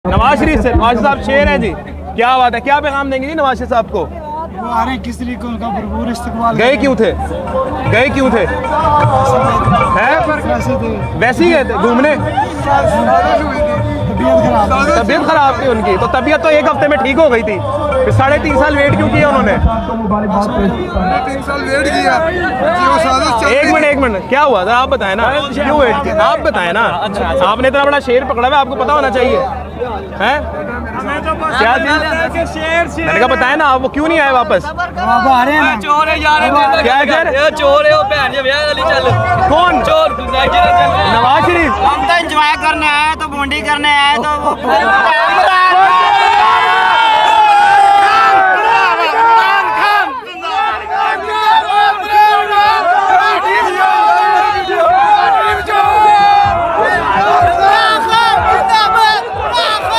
नवाज शरीफ से, नवाज साहब शेर हैं जी, क्या बात है, क्या पैगाम देंगे जी नवाज शरीफ साहब को? वो आ रहे किस तरीके उनका भरपूर इस्तेमाल गए क्यों थे, गए क्यों थे? हैं वैसे ही गए थे घूमने? तबीयत खराब थी उनकी, तो तबीयत तो एक हफ्ते में ठीक हो गई थी, फिर 3.5 साल वेट क्यों किया उन्होंने? 3 साल वेट किया। एक मिनट क्या हुआ था, आप बताएं ना, क्यों वेट किया आप बताएं ना। आपने इतना बड़ा शेर पकड़ा हुआ है, आपको पता होना चाहिए हैं क्या चीज? मैंने कहा बताएं ना, आप वो क्यों नहीं आए वापस? आ रहे हैं चोर है यार, क्या है? ये चोर है, वो भैन ये ब्याह वाली चल। कौन चोर? नवाज शरीफ? हम तो एंजॉय करने आए तो बॉन्डी करने आए तो